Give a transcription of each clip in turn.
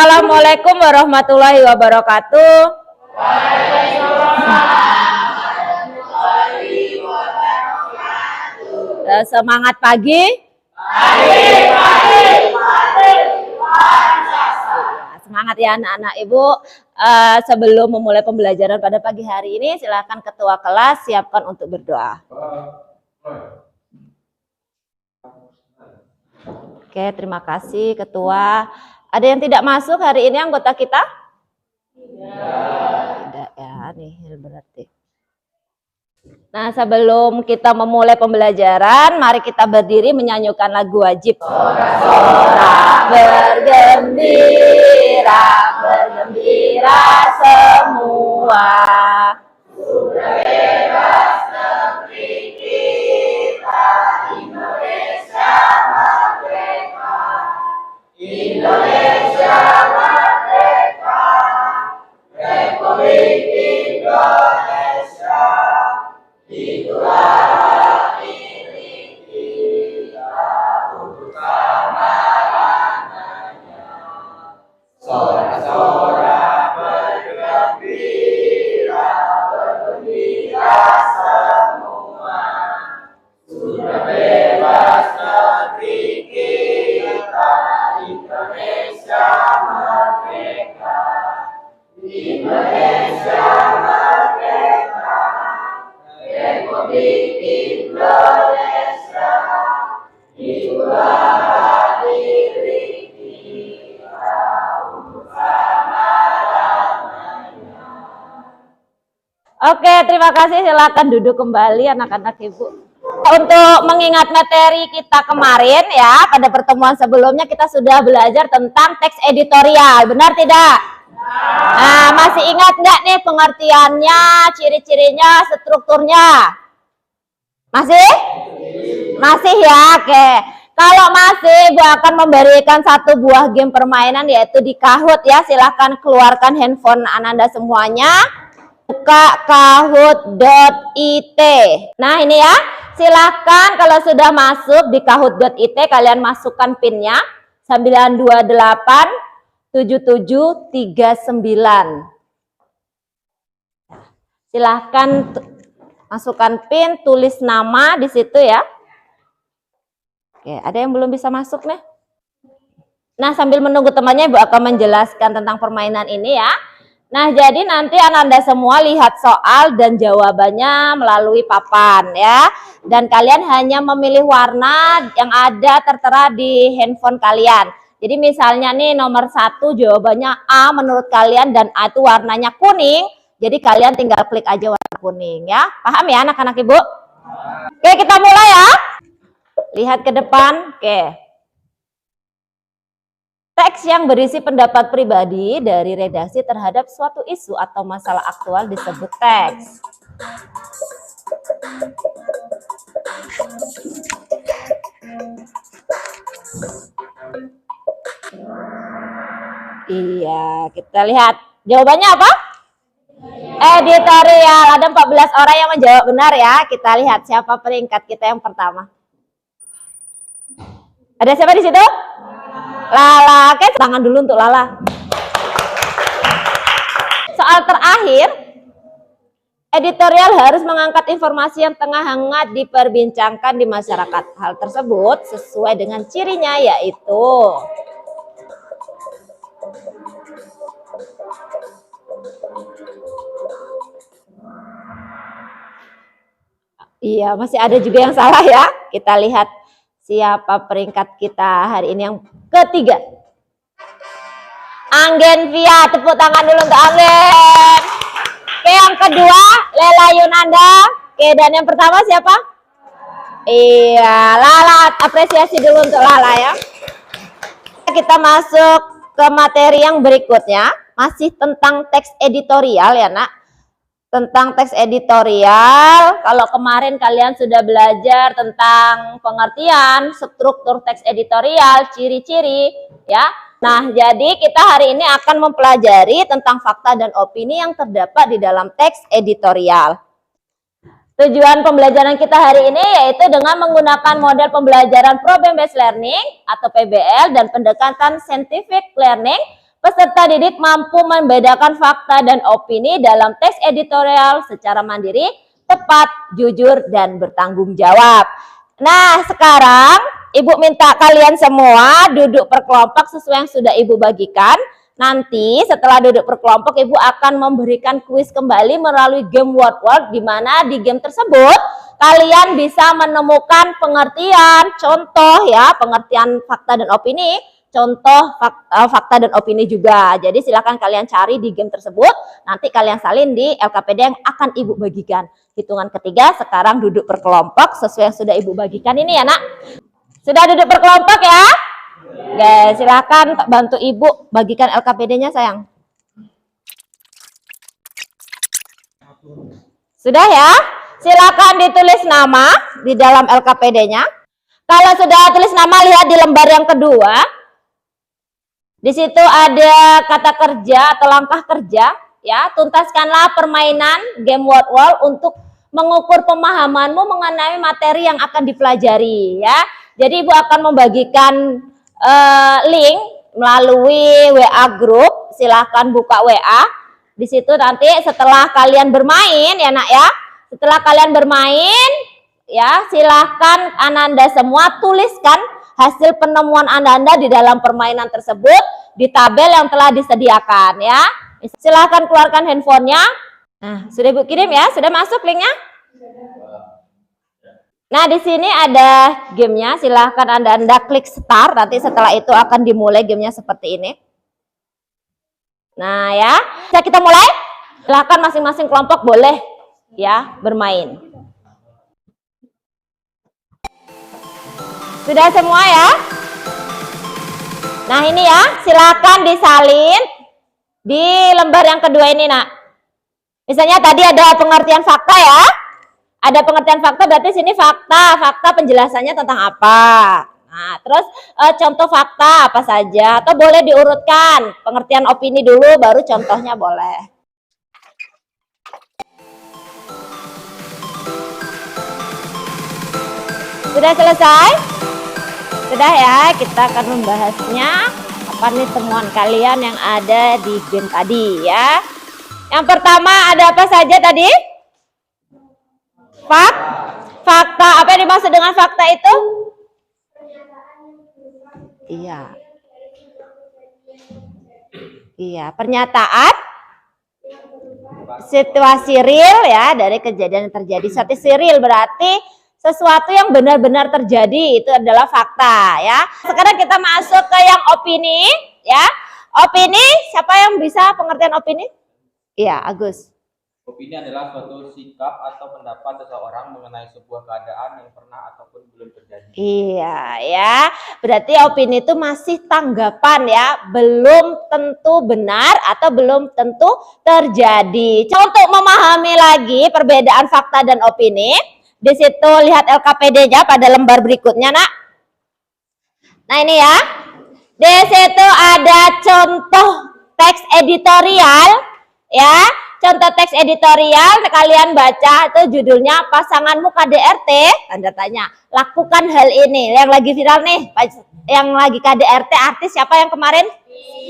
Assalamualaikum warahmatullahi wabarakatuh. Semangat pagi. Semangat ya anak-anak Ibu. Sebelum memulai pembelajaran pada pagi hari ini, silakan ketua kelas siapkan untuk berdoa. Oke, terima kasih ketua. Ada yang tidak masuk hari ini anggota kita? Tidak ya, nih berarti. Nah, sebelum kita memulai pembelajaran, mari kita berdiri menyanyikan lagu wajib. Sorak-sorak bergembira, bergembira semua. Sudah bebas negeri kita, Indonesia merdeka. Indonesia merdeka, Republik Indonesia. Itulah milik kita untuk selama-lamanya. Sorak-sorak bergembira, bergembira semua. Sudah bebas negeri kita, Indonesia merdeka. Indonesia merdeka, Republik Indonesia. Itulah milik kita untuk selama-lamanya. Oke, terima kasih. Silakan duduk kembali anak-anak Ibu. Untuk mengingat materi kita kemarin ya, pada pertemuan sebelumnya kita sudah belajar tentang teks editorial, benar tidak? Nah, masih ingat nggak nih pengertiannya, ciri-cirinya, strukturnya? Masih? Masih ya, oke. Kalau masih, Ibu akan memberikan satu buah game permainan yaitu di Kahoot ya. Silahkan keluarkan handphone Anda semuanya. Buka kahoot.it. Nah ini ya, silahkan kalau sudah masuk di kahoot.it kalian masukkan pinnya 9287739. Silahkan masukkan pin, tulis nama di situ ya. Oke, ada yang belum bisa masuk nih? Nah, sambil menunggu temannya Ibu akan menjelaskan tentang permainan ini ya. Nah, jadi nanti Anda semua lihat soal dan jawabannya melalui papan ya. Dan kalian hanya memilih warna yang ada tertera di handphone kalian. Jadi misalnya nih nomor 1 jawabannya A menurut kalian dan A itu warnanya kuning. Jadi kalian tinggal klik aja warna kuning ya. Paham ya anak-anak Ibu? Oke, kita mulai ya. Lihat ke depan. Oke. Teks yang berisi pendapat pribadi dari redaksi terhadap suatu isu atau masalah aktual disebut teks. Iya, kita lihat. Jawabannya apa? Editorial. Ada 14 orang yang menjawab benar ya. Kita lihat siapa peringkat kita yang pertama. Ada siapa di situ? Lala, oke, tangan dulu untuk Lala. Soal terakhir, editorial harus mengangkat informasi yang tengah hangat diperbincangkan di masyarakat. Hal tersebut sesuai dengan cirinya yaitu iya, masih ada juga yang salah ya. Kita lihat siapa peringkat kita hari ini yang ketiga. Anggen Via, tepuk tangan dulu untuk Anggen. Oke, yang kedua Lela Yunanda. Oke, dan yang pertama siapa? Iya, Lala, apresiasi dulu untuk Lala ya. Kita masuk ke materi yang berikutnya, masih tentang teks editorial ya nak. Tentang teks editorial, kalau kemarin kalian sudah belajar tentang pengertian, struktur teks editorial, ciri-ciri, ya. Nah, jadi kita hari ini akan mempelajari tentang fakta dan opini yang terdapat di dalam teks editorial. Tujuan pembelajaran kita hari ini yaitu dengan menggunakan model pembelajaran Problem Based Learning atau PBL dan pendekatan Scientific Learning, Peserta didik mampu membedakan fakta dan opini dalam teks editorial secara mandiri, tepat, jujur, dan bertanggung jawab. Nah, sekarang Ibu minta kalian semua duduk per kelompok sesuai yang sudah Ibu bagikan. Nanti setelah duduk per kelompok, Ibu akan memberikan kuis kembali melalui game Word World, di mana di game tersebut kalian bisa menemukan pengertian, contoh ya, pengertian fakta dan opini, contoh fakta dan opini juga. Jadi silakan kalian cari di game tersebut, nanti kalian salin di LKPD yang akan Ibu bagikan. Hitungan ketiga, sekarang duduk per kelompok sesuai yang sudah Ibu bagikan ini ya, Nak. Sudah duduk per kelompok ya? Oke, silakan bantu Ibu bagikan LKPD-nya, sayang. Sudah ya? Silakan ditulis nama di dalam LKPD-nya. Kalau sudah tulis nama, lihat di lembar yang kedua. Di situ ada kata kerja atau langkah kerja, ya. Tuntaskanlah permainan game Word Wall untuk mengukur pemahamanmu mengenai materi yang akan dipelajari, ya. Jadi Ibu akan membagikan link melalui WA group. Silahkan buka WA. Di situ nanti setelah kalian bermain, ya Nak ya. Setelah kalian bermain, ya silahkan Ananda semua tuliskan hasil penemuan Ananda di dalam permainan tersebut di tabel yang telah disediakan ya. Silahkan keluarkan handphonenya. Nah, sudah Ibu kirim ya? Sudah masuk linknya? Nah, di sini ada gamenya. Silahkan Anda klik start. Nanti setelah itu akan dimulai gamenya seperti ini. Nah ya, bisa kita mulai? Silahkan masing-masing kelompok boleh ya bermain. Sudah semua ya? Nah ini ya, silakan disalin di lembar yang kedua ini Nak. Misalnya tadi ada pengertian fakta ya. Ada pengertian fakta berarti sini fakta penjelasannya tentang apa. Nah, terus contoh fakta apa saja atau boleh diurutkan. Pengertian opini dulu baru contohnya boleh. Sudah selesai? Sudah ya, kita akan membahasnya. Apa nih temuan kalian yang ada di game tadi ya. Yang pertama ada apa saja tadi? Fakta. Apa yang dimaksud dengan fakta itu? Iya, pernyataan situasi real ya dari kejadian yang terjadi. Situasi real berarti sesuatu yang benar-benar terjadi, itu adalah fakta ya. Sekarang kita masuk ke yang opini ya. Opini, siapa yang bisa pengertian opini? Iya, Agus. Opini adalah suatu sikap atau pendapat seseorang mengenai sebuah keadaan yang pernah ataupun belum terjadi. Iya ya, berarti opini itu masih tanggapan ya, belum tentu benar atau belum tentu terjadi. Untuk memahami lagi perbedaan fakta dan opini, di situ lihat LKPD-nya pada lembar berikutnya Nak. Nah ini ya, di situ ada contoh teks editorial ya. Contoh teks editorial kalian baca itu judulnya pasanganmu KDRT, tanda tanya. Lakukan hal ini yang lagi viral nih, yang lagi KDRT artis siapa yang kemarin?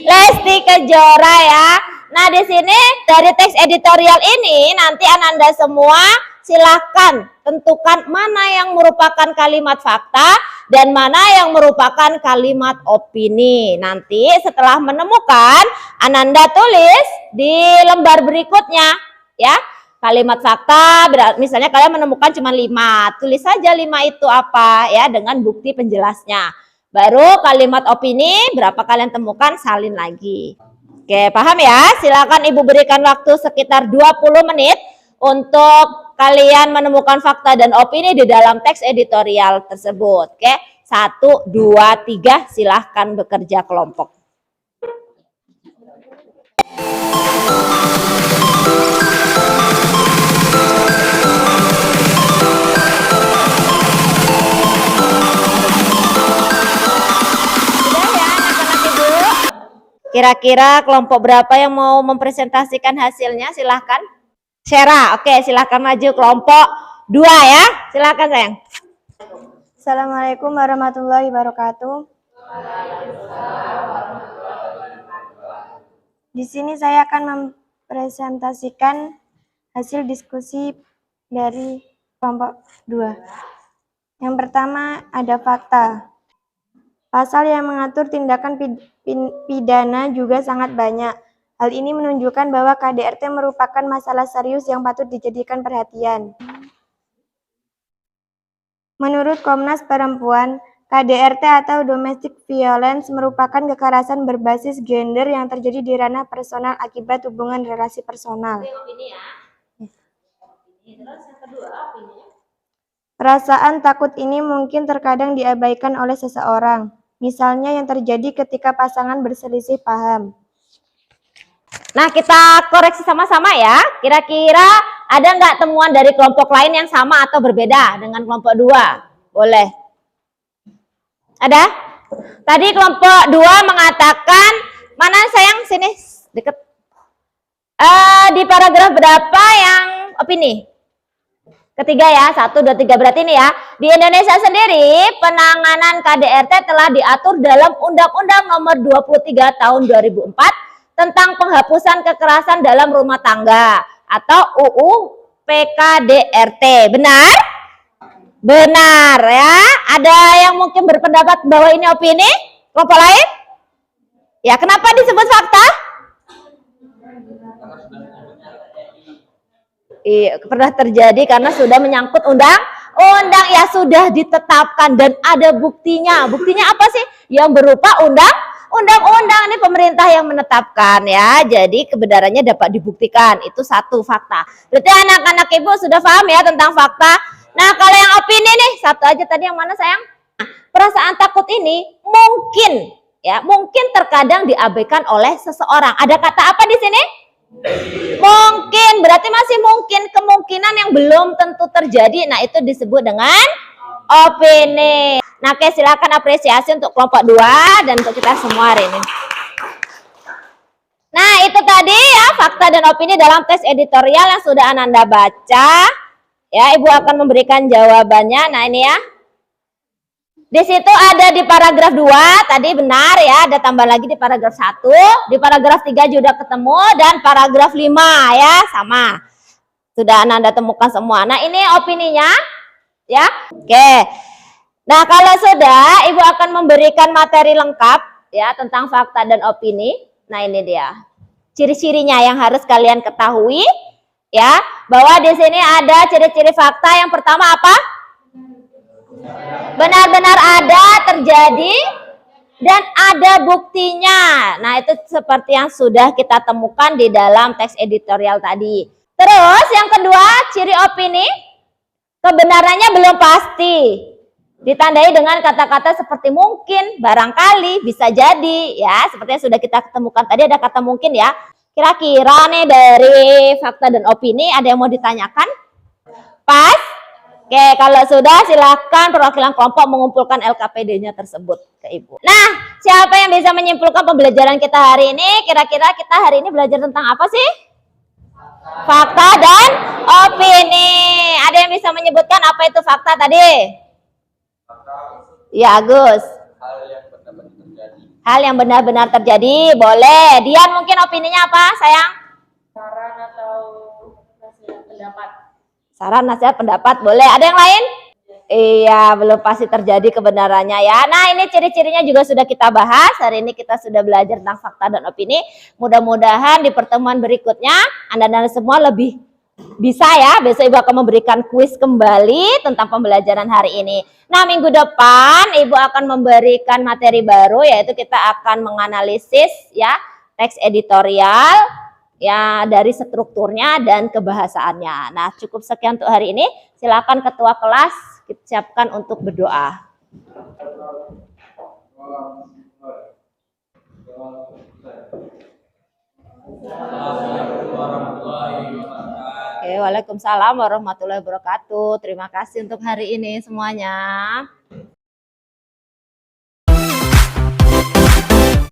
Lesti Kejora ya. Nah di sini dari teks editorial ini nanti Ananda semua silahkan tentukan mana yang merupakan kalimat fakta dan mana yang merupakan kalimat opini. Nanti setelah menemukan, Ananda tulis di lembar berikutnya ya. Kalimat fakta, misalnya kalian menemukan cuma 5, tulis saja 5 itu apa ya dengan bukti penjelasnya. Baru kalimat opini, berapa kalian temukan, salin lagi. Oke, paham ya? Silakan Ibu berikan waktu sekitar 20 menit untuk kalian menemukan fakta dan opini di dalam teks editorial tersebut. Oke, 1, 2, 3, silahkan bekerja kelompok. Kira-kira kelompok berapa yang mau mempresentasikan hasilnya? Silahkan. Syera, oke, silahkan maju kelompok 2 ya. Silahkan sayang. Assalamualaikum warahmatullahi wabarakatuh. Di sini saya akan mempresentasikan hasil diskusi dari kelompok 2. Yang pertama ada fakta. Pasal yang mengatur tindakan pidana juga sangat banyak. Hal ini menunjukkan bahwa KDRT merupakan masalah serius yang patut dijadikan perhatian. Menurut Komnas Perempuan, KDRT atau domestic violence merupakan kekerasan berbasis gender yang terjadi di ranah personal akibat hubungan relasi personal. Perasaan takut ini mungkin terkadang diabaikan oleh seseorang, misalnya yang terjadi ketika pasangan berselisih paham. Nah, kita koreksi sama-sama ya. Kira-kira ada nggak temuan dari kelompok lain yang sama atau berbeda dengan kelompok 2? Boleh. Ada? Tadi kelompok 2 mengatakan, mana sayang, sini deket. Di paragraf berapa yang opini? Ketiga ya, 1, 2, 3 berarti ini ya. Di Indonesia sendiri, penanganan KDRT telah diatur dalam Undang-Undang Nomor 23 Tahun 2004 tentang penghapusan kekerasan dalam rumah tangga atau UU PKDRT. Benar? Benar ya. Ada yang mungkin berpendapat bahwa ini opini? Kelompok lain? Ya, kenapa disebut fakta? Iya, pernah terjadi karena sudah menyangkut undang ya, sudah ditetapkan dan ada buktinya. Buktinya apa sih? Yang berupa undang-undang, ini pemerintah yang menetapkan ya. Jadi kebenarannya dapat dibuktikan. Itu satu fakta. Berarti anak-anak ibu sudah paham ya tentang fakta. Nah, kalau yang opini nih, satu aja tadi yang mana sayang? Perasaan takut ini mungkin terkadang diabaikan oleh seseorang. Ada kata apa di sini? Mungkin, berarti masih mungkin, kemungkinan yang belum tentu terjadi. Nah, itu disebut dengan opini. Nah, oke, silakan apresiasi untuk kelompok 2 dan untuk kita semua hari ini. Nah, itu tadi ya fakta dan opini dalam tes editorial yang sudah Ananda baca. Ya, Ibu akan memberikan jawabannya. Nah, ini ya. Di situ ada di paragraf 2, tadi benar ya, ada tambah lagi di paragraf 1, di paragraf 3 juga ketemu, dan paragraf 5 ya, sama. Sudah Anda temukan semua. Nah, ini opininya ya. Oke. Nah, kalau sudah, Ibu akan memberikan materi lengkap ya tentang fakta dan opini. Nah, ini dia. Ciri-cirinya yang harus kalian ketahui ya, bahwa di sini ada ciri-ciri fakta. Yang pertama apa? Benar-benar ada, terjadi, dan ada buktinya. Nah, itu seperti yang sudah kita temukan di dalam teks editorial tadi. Terus yang kedua, ciri opini, kebenarannya belum pasti. Ditandai dengan kata-kata seperti mungkin, barangkali, bisa jadi. Ya, seperti yang sudah kita ketemukan tadi, ada kata mungkin ya. Kira-kira nih dari fakta dan opini, ada yang mau ditanyakan? Pas? Oke, kalau sudah silakan perwakilan kelompok mengumpulkan LKPD-nya tersebut ke Ibu. Nah, siapa yang bisa menyimpulkan pembelajaran kita hari ini? Kira-kira kita hari ini belajar tentang apa sih? Fakta dan opini. Ada yang bisa menyebutkan apa itu fakta tadi? Ya, Agus. Hal yang benar-benar terjadi. Boleh. Dian mungkin opininya apa, sayang? Saran atau nasihat pendapat. Saran, nasihat, pendapat, boleh. Ada yang lain? Iya, belum pasti terjadi kebenarannya ya. Nah, ini ciri-cirinya juga sudah kita bahas. Hari ini kita sudah belajar tentang fakta dan opini. Mudah-mudahan di pertemuan berikutnya Anda semua lebih bisa ya. Besok Ibu akan memberikan kuis kembali tentang pembelajaran hari ini. Nah, minggu depan Ibu akan memberikan materi baru, yaitu kita akan menganalisis ya teks editorial ya dari strukturnya dan kebahasaannya. Nah, cukup sekian untuk hari ini. Silakan ketua kelas kita siapkan untuk berdoa. Oke, waalaikumsalam warahmatullahi wabarakatuh. Terima kasih untuk hari ini semuanya.